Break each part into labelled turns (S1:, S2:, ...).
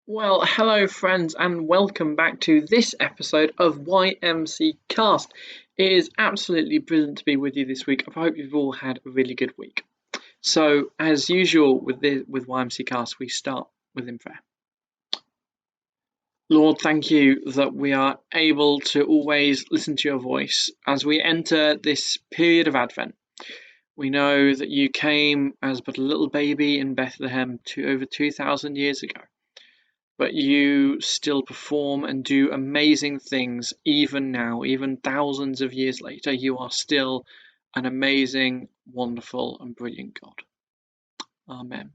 S1: Well, hello, friends, and welcome back to this episode of YMCast. It is absolutely brilliant to be with you this week. I hope you've all had a really good week. So, as usual with YMCast, we start within prayer. Lord, thank you that we are able to always listen to your voice as we enter this period of Advent. We know that you came as but a little baby in Bethlehem over 2,000 years ago. But you still perform and do amazing things even now, even thousands of years later. You are still an amazing, wonderful, and brilliant God. Amen.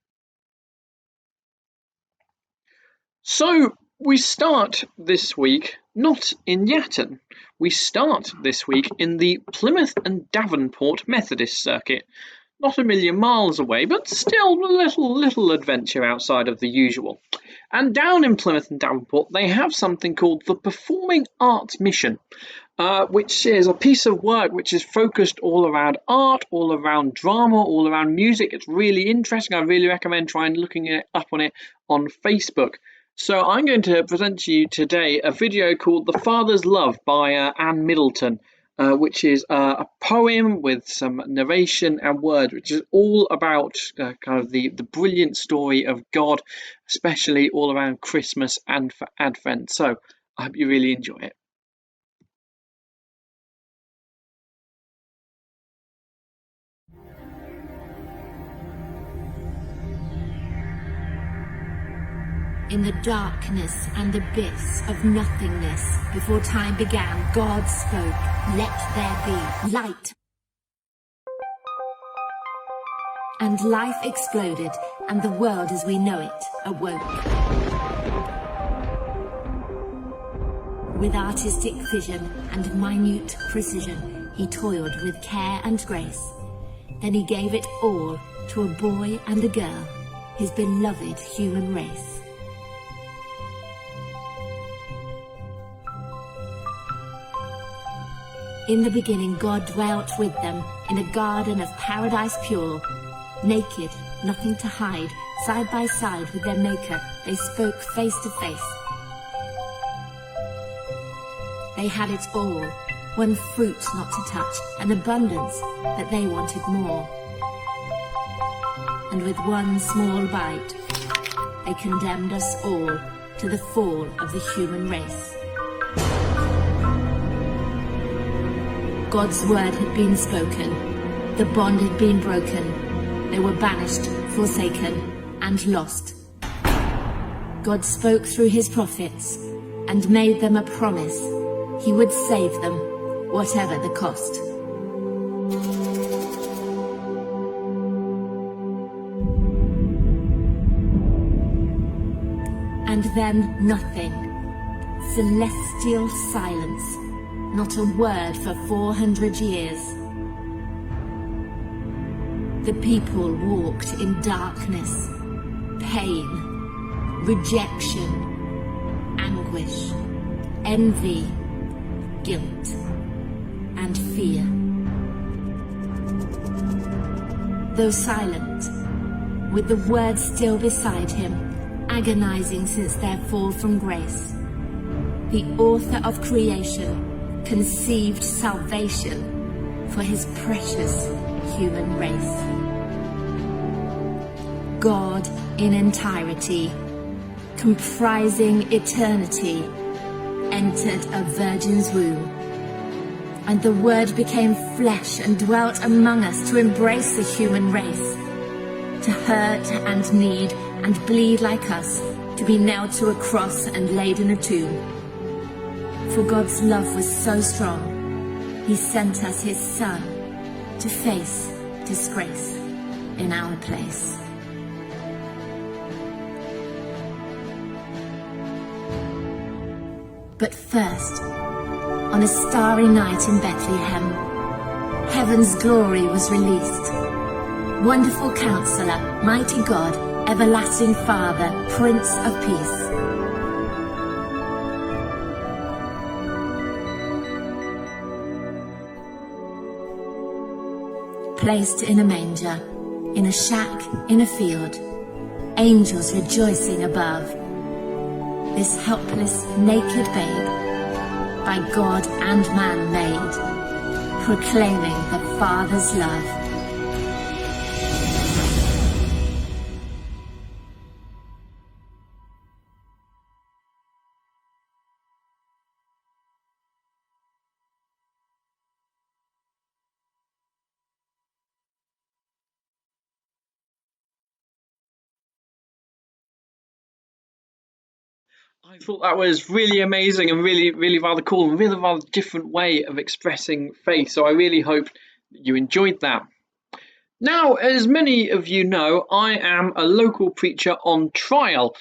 S1: So we start this week not in Yatton. We start this week in the Plymouth and Davenport Methodist Circuit. Not a million miles away, but still a little adventure outside of the usual. And down in Plymouth and Davenport, they have something called the Performing Arts Mission, which is a piece of work which is focused all around art, all around drama, all around music. It's really interesting. I really recommend trying looking it up on it on Facebook. So I'm going to present to you today a video called The Father's Love by Anne Middleton. Which is a poem with some narration and words, which is all about kind of the brilliant story of God, especially all around Christmas and for Advent. So I hope you really enjoy it.
S2: In the darkness and abyss of nothingness, before time began, God spoke, "Let there be light." And life exploded, and the world as we know it awoke. With artistic vision and minute precision, he toiled with care and grace. Then he gave it all to a boy and a girl, his beloved human race. In the beginning, God dwelt with them in a garden of paradise pure. Naked, nothing to hide, side by side with their Maker, they spoke face to face. They had it all, one fruit not to touch, an abundance that they wanted more. And with one small bite, they condemned us all to the fall of the human race. God's word had been spoken, the bond had been broken, they were banished, forsaken, and lost. God spoke through his prophets and made them a promise. He would save them, whatever the cost. And then nothing. Celestial silence. Not a word for 400 years. The people walked in darkness, pain, rejection, anguish, envy, guilt, and fear. Though silent, with the words still beside him, agonizing since their fall from grace, the author of creation conceived salvation for his precious human race. God in entirety, comprising eternity, entered a virgin's womb. And the Word became flesh and dwelt among us to embrace the human race, to hurt and need and bleed like us, to be nailed to a cross and laid in a tomb. For God's love was so strong, he sent us his Son to face disgrace in our place. But first, on a starry night in Bethlehem, heaven's glory was released. Wonderful Counselor, Mighty God, Everlasting Father, Prince of Peace. Placed in a manger, in a shack, in a field, angels rejoicing above, this helpless, naked babe, by God and man made, proclaiming the Father's love.
S1: I thought that was really amazing and really, really rather cool and really rather different way of expressing faith. So I really hope you enjoyed that. Now, as many of you know, I am a local preacher on trial.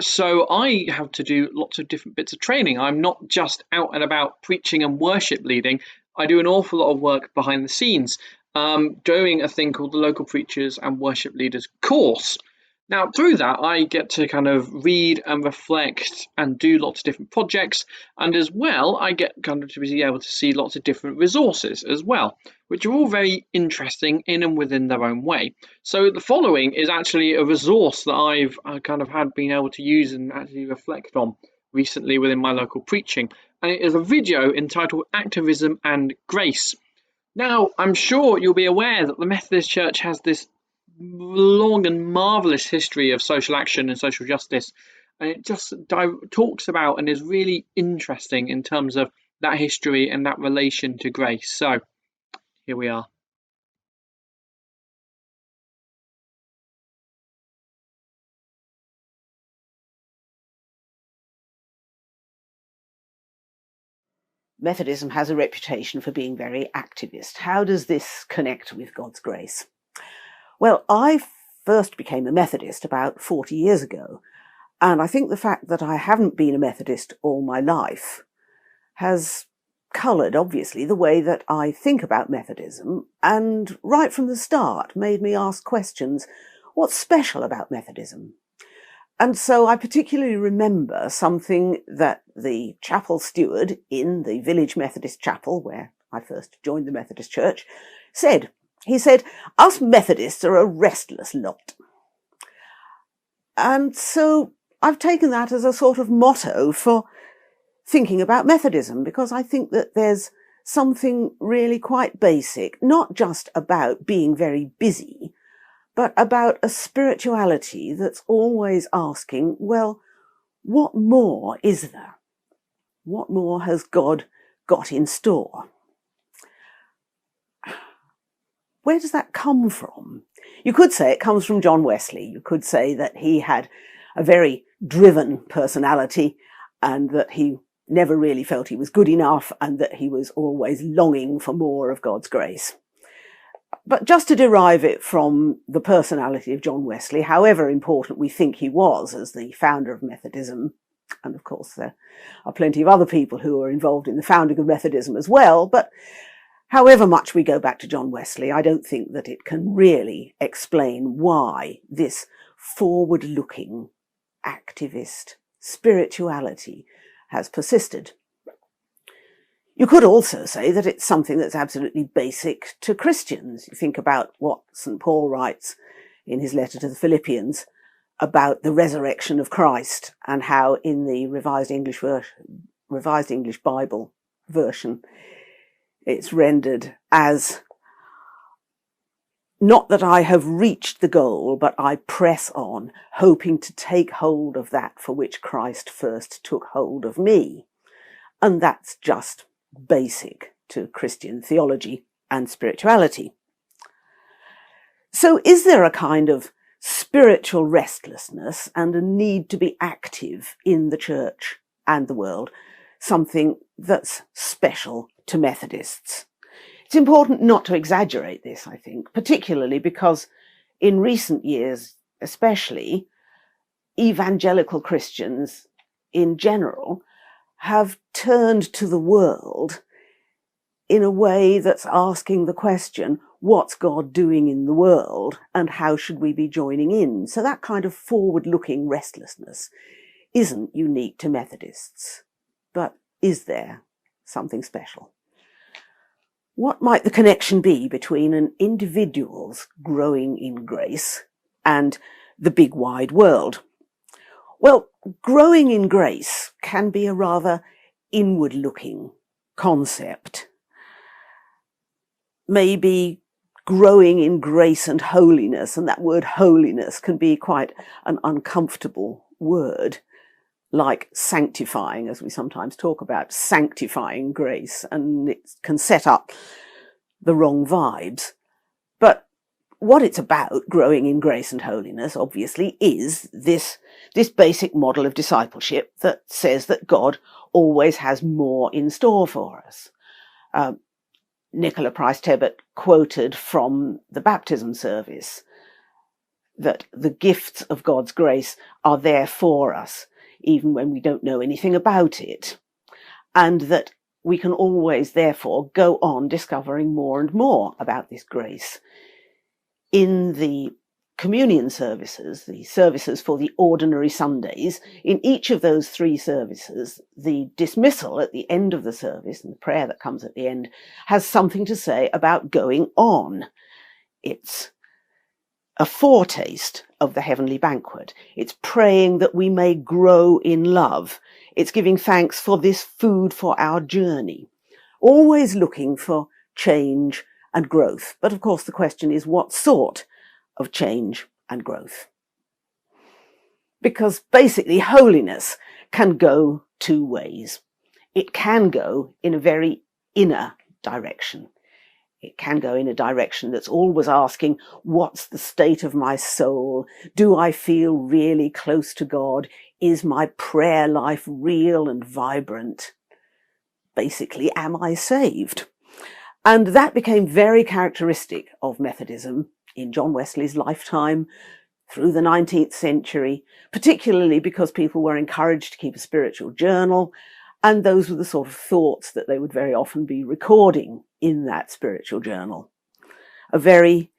S1: So I have to do lots of different bits of training. I'm not just out and about preaching and worship leading. I do an awful lot of work behind the scenes, doing a thing called the Local Preachers and Worship Leaders course. Now, through that, I get to kind of read and reflect and do lots of different projects. And as well, I get kind of to be able to see lots of different resources as well, which are all very interesting in and within their own way. So the following is actually a resource that I've kind of had been able to use and actually reflect on recently within my local preaching. And it is a video entitled Activism and Grace. Now, I'm sure you'll be aware that the Methodist Church has this long and marvellous history of social action and social justice, and it just talks about and is really interesting in terms of that history and that relation to grace. So here we are.
S3: Methodism has a reputation for being very activist. How does this connect with God's grace? Well, I first became a Methodist about 40 years ago, and I think the fact that I haven't been a Methodist all my life has coloured, obviously, the way that I think about Methodism, and right from the start made me ask questions, what's special about Methodism? And so I particularly remember something that the chapel steward in the village Methodist chapel, where I first joined the Methodist Church, said. He said, "Us Methodists are a restless lot." And so I've taken that as a sort of motto for thinking about Methodism, because I think that there's something really quite basic, not just about being very busy, but about a spirituality that's always asking, well, what more is there? What more has God got in store? Where does that come from? You could say it comes from John Wesley. You could say that he had a very driven personality and that he never really felt he was good enough and that he was always longing for more of God's grace. But just to derive it from the personality of John Wesley, however important we think he was as the founder of Methodism, and of course there are plenty of other people who were involved in the founding of Methodism as well, but however much we go back to John Wesley, I don't think that it can really explain why this forward-looking, activist spirituality has persisted. You could also say that it's something that's absolutely basic to Christians. You think about what St. Paul writes in his letter to the Philippians about the resurrection of Christ and how in the Revised English Bible version it's rendered as, "Not that I have reached the goal, but I press on, hoping to take hold of that for which Christ first took hold of me." And that's just basic to Christian theology and spirituality. So is there a kind of spiritual restlessness and a need to be active in the church and the world, something that's special to Methodists? It's important not to exaggerate this, I think, particularly because in recent years, especially, evangelical Christians in general have turned to the world in a way that's asking the question, what's God doing in the world and how should we be joining in? So that kind of forward-looking restlessness isn't unique to Methodists. But is there something special? What might the connection be between an individual's growing in grace and the big wide world? Well, growing in grace can be a rather inward-looking concept. Maybe growing in grace and holiness, and that word holiness can be quite an uncomfortable word, like sanctifying, as we sometimes talk about, sanctifying grace, and it can set up the wrong vibes. But what it's about, growing in grace and holiness, obviously, is this basic model of discipleship that says that God always has more in store for us. Nicola Price-Tebbett quoted from the baptism service that the gifts of God's grace are there for us, even when we don't know anything about it, and that we can always, therefore, go on discovering more and more about this grace. In the communion services, the services for the ordinary Sundays, in each of those three services, the dismissal at the end of the service and the prayer that comes at the end has something to say about going on. It's a foretaste of the heavenly banquet. It's praying that we may grow in love. It's giving thanks for this food for our journey. Always looking for change and growth. But of course the question is, what sort of change and growth? Because basically holiness can go two ways. It can go in a very inner direction. It can go in a direction that's always asking, what's the state of my soul? Do I feel really close to God? Is my prayer life real and vibrant? Basically, am I saved? And that became very characteristic of Methodism in John Wesley's lifetime through the 19th century, particularly because people were encouraged to keep a spiritual journal, and those were the sort of thoughts that they would very often be recording in that spiritual journal. A very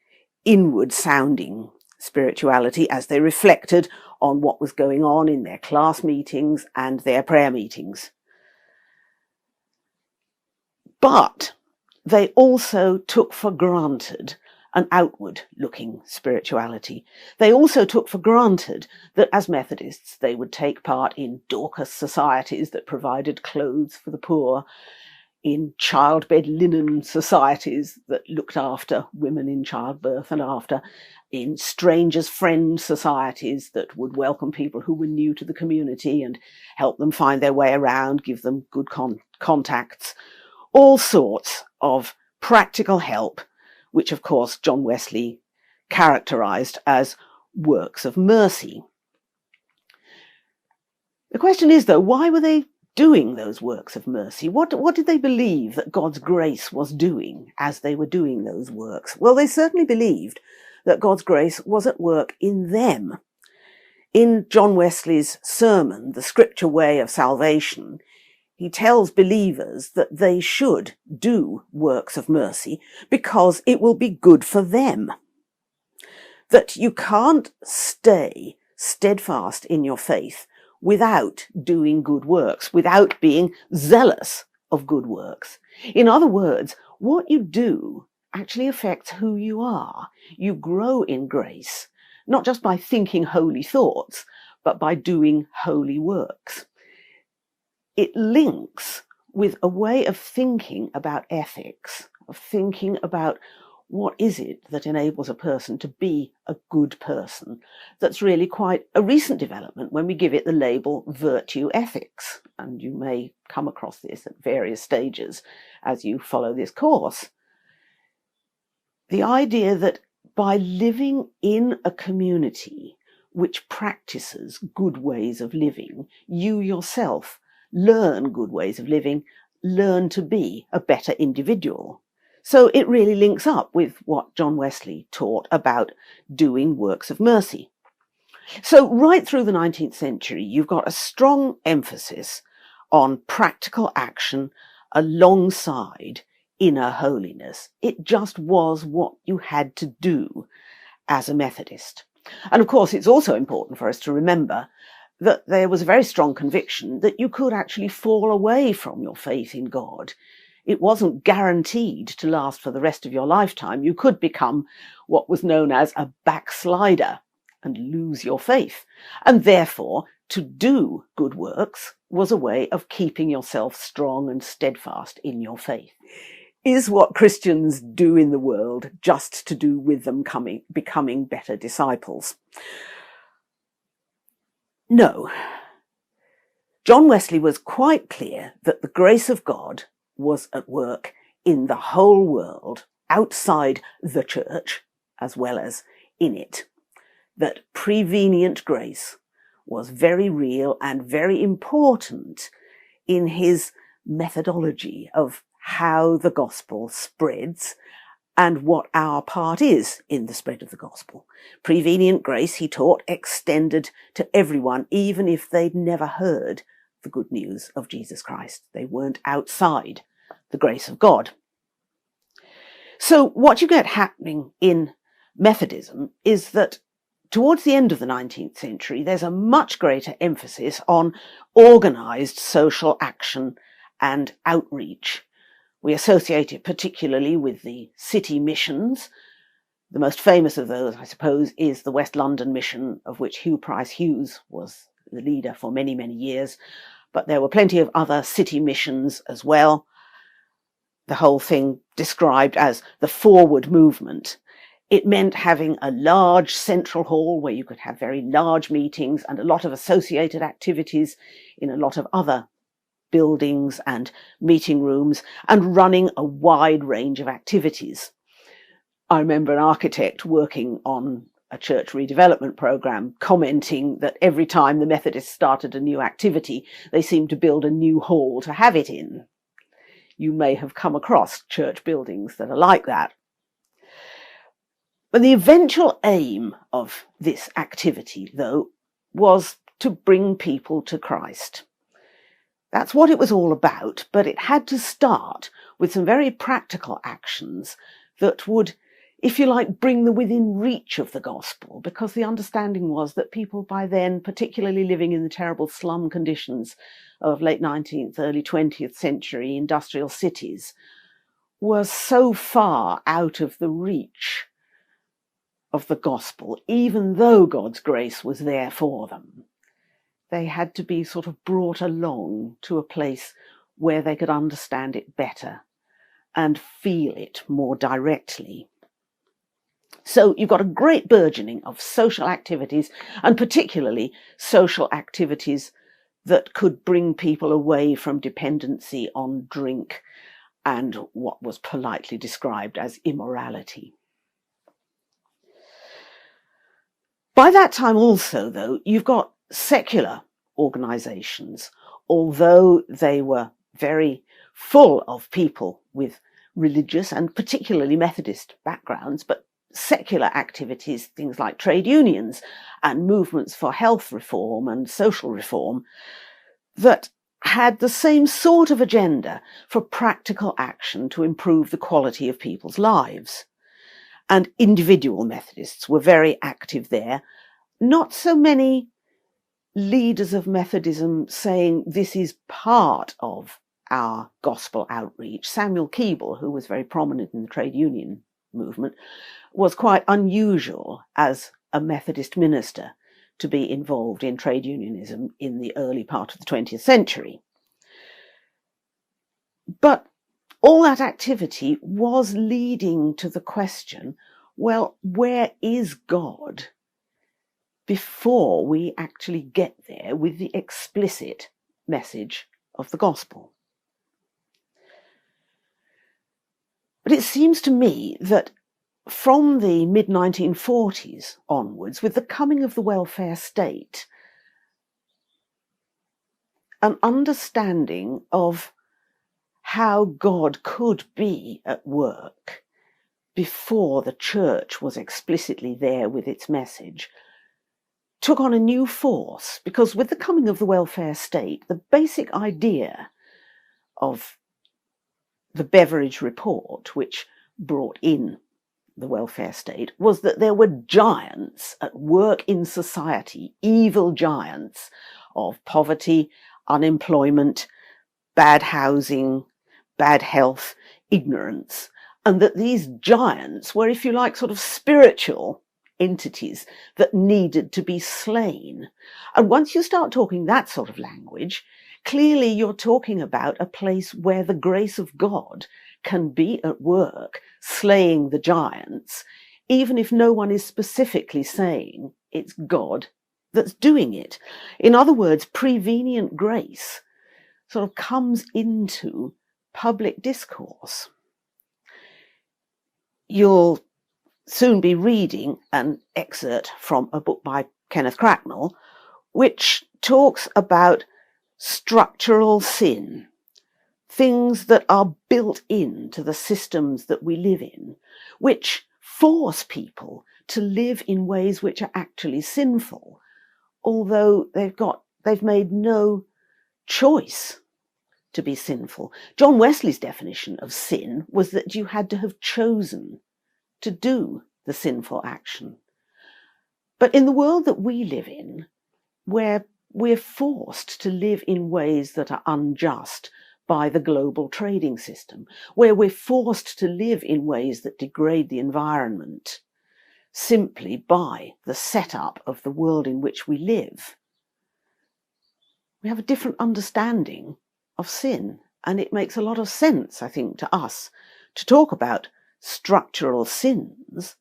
S3: inward-sounding spirituality as they reflected on what was going on in their class meetings and their prayer meetings. But they also took for granted an outward-looking spirituality. They also took for granted that as Methodists they would take part in Dorcas societies that provided clothes for the poor, in childbed linen societies that looked after women in childbirth and after, in strangers' friend societies that would welcome people who were new to the community and help them find their way around, give them good contacts, all sorts of practical help, which of course John Wesley characterized as works of mercy. The question is, though, why were they doing those works of mercy? What did they believe that God's grace was doing as they were doing those works? Well, they certainly believed that God's grace was at work in them. In John Wesley's sermon, The Scripture Way of Salvation, he tells believers that they should do works of mercy because it will be good for them. That you can't stay steadfast in your faith without doing good works, without being zealous of good works. In other words, what you do actually affects who you are. You grow in grace, not just by thinking holy thoughts, but by doing holy works. It links with a way of thinking about ethics, of thinking about what is it that enables a person to be a good person. That's really quite a recent development when we give it the label virtue ethics. And you may come across this at various stages as you follow this course. The idea that by living in a community which practices good ways of living, you yourself learn good ways of living, learn to be a better individual. So it really links up with what John Wesley taught about doing works of mercy. So right through the 19th century, you've got a strong emphasis on practical action alongside inner holiness. It just was what you had to do as a Methodist. And of course, it's also important for us to remember that there was a very strong conviction that you could actually fall away from your faith in God. It wasn't guaranteed to last for the rest of your lifetime. You could become what was known as a backslider and lose your faith. And therefore, to do good works was a way of keeping yourself strong and steadfast in your faith. Is what Christians do in the world just to do with them becoming better disciples? No. John Wesley was quite clear that the grace of God was at work in the whole world, outside the church as well as in it. That prevenient grace was very real and very important in his methodology of how the gospel spreads and what our part is in the spread of the gospel. Prevenient grace, he taught, extended to everyone, even if they'd never heard the good news of Jesus Christ. They weren't outside the grace of God. So what you get happening in Methodism is that towards the end of the 19th century, there's a much greater emphasis on organised social action and outreach. We associate it particularly with the city missions. The most famous of those, I suppose, is the West London mission, of which Hugh Price Hughes was the leader for many, many years. But there were plenty of other city missions as well. The whole thing described as the forward movement. It meant having a large central hall where you could have very large meetings and a lot of associated activities in a lot of other buildings and meeting rooms, and running a wide range of activities. I remember an architect working on a church redevelopment program commenting that every time the Methodists started a new activity, they seemed to build a new hall to have it in. You may have come across church buildings that are like that. But the eventual aim of this activity, though, was to bring people to Christ. That's what it was all about, but it had to start with some very practical actions that would, if you like, bring them within reach of the gospel, because the understanding was that people by then, particularly living in the terrible slum conditions of late 19th, early 20th century industrial cities, were so far out of the reach of the gospel, even though God's grace was there for them. They had to be sort of brought along to a place where they could understand it better and feel it more directly. So you've got a great burgeoning of social activities, and particularly social activities that could bring people away from dependency on drink and what was politely described as immorality. By that time also, though, you've got secular organisations, although they were very full of people with religious and particularly Methodist backgrounds, but secular activities, things like trade unions and movements for health reform and social reform, that had the same sort of agenda for practical action to improve the quality of people's lives. And individual Methodists were very active there. Not so many leaders of Methodism saying this is part of our gospel outreach. Samuel Keble, who was very prominent in the trade union movement, was quite unusual as a Methodist minister to be involved in trade unionism in the early part of the 20th century. But all that activity was leading to the question, well, where is God before we actually get there with the explicit message of the gospel? But it seems to me that from the mid-1940s onwards, with the coming of the welfare state, an understanding of how God could be at work before the church was explicitly there with its message took on a new force, because with the coming of the welfare state, the basic idea of the Beveridge Report, which brought in the welfare state, was that there were giants at work in society, evil giants of poverty, unemployment, bad housing, bad health, ignorance, and that these giants were, if you like, sort of spiritual entities that needed to be slain. And once you start talking that sort of language, clearly you're talking about a place where the grace of God can be at work slaying the giants, even if no one is specifically saying it's God that's doing it. In other words, prevenient grace sort of comes into public discourse. You'll soon be reading an excerpt from a book by Kenneth Cracknell, which talks about structural sin, things that are built into the systems that we live in, which force people to live in ways which are actually sinful, although they've made no choice to be sinful. John Wesley's definition of sin was that you had to have chosen to do the sinful action. But in the world that we live in, where we're forced to live in ways that are unjust by the global trading system, where we're forced to live in ways that degrade the environment simply by the setup of the world in which we live, we have a different understanding of sin. And it makes a lot of sense, I think, to us to talk about structural sins,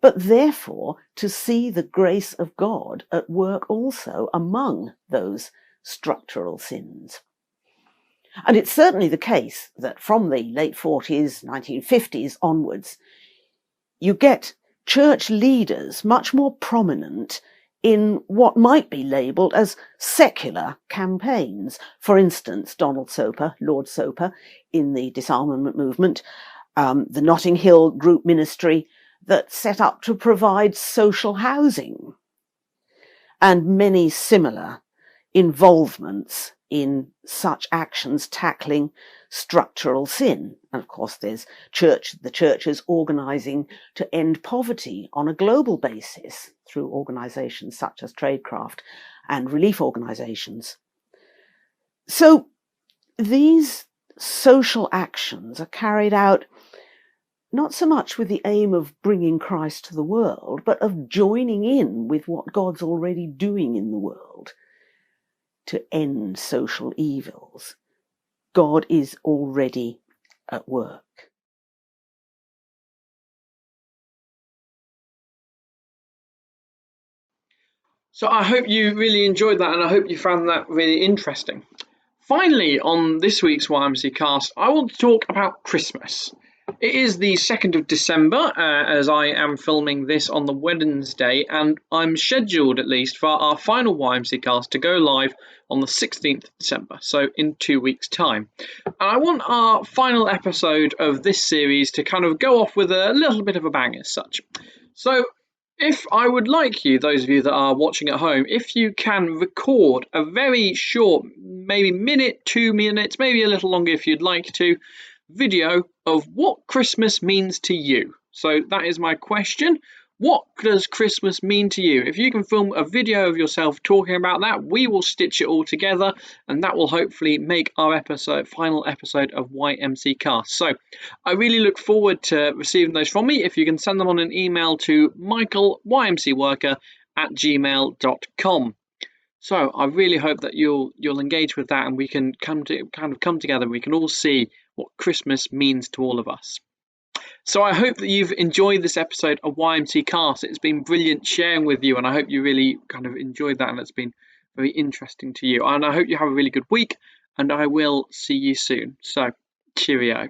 S3: but therefore to see the grace of God at work also among those structural sins. And it's certainly the case that from the late 40s, 1950s onwards, you get church leaders much more prominent in what might be labelled as secular campaigns. For instance, Donald Soper, Lord Soper, in the disarmament movement, the Notting Hill group ministry that set up to provide social housing, and many similar involvements in such actions tackling structural sin. And of course there's the churches organising to end poverty on a global basis through organisations such as Tradecraft and relief organisations. So these social actions are carried out not so much with the aim of bringing Christ to the world, but of joining in with what God's already doing in the world to end social evils. God is already at work.
S1: So I hope you really enjoyed that, and I hope you found that really interesting. Finally, on this week's YMCast, I want to talk about Christmas. It is the 2nd of December, as I am filming this on the Wednesday, and I'm scheduled at least for our final YMCast to go live on the 16th of December, so in 2 weeks' time. And I want our final episode of this series to kind of go off with a little bit of a bang as such. So if I would like you, those of you that are watching at home, if you can record a very short, maybe minute, 2 minutes, maybe a little longer if you'd like to, video of what Christmas means to you. So that is my question. What does Christmas mean to you? If you can film a video of yourself talking about that, we will stitch it all together, and that will hopefully make our final episode of YMCast. So I really look forward to receiving those from me. If you can send them on an email to michaelymcworker@gmail.com. So I really hope that you'll engage with that, and we can come together, and we can all see what Christmas means to all of us. So I hope that you've enjoyed this episode of YMCast. It's been brilliant sharing with you, and I hope you really kind of enjoyed that, and it's been very interesting to you. And I hope you have a really good week, and I will see you soon. So cheerio.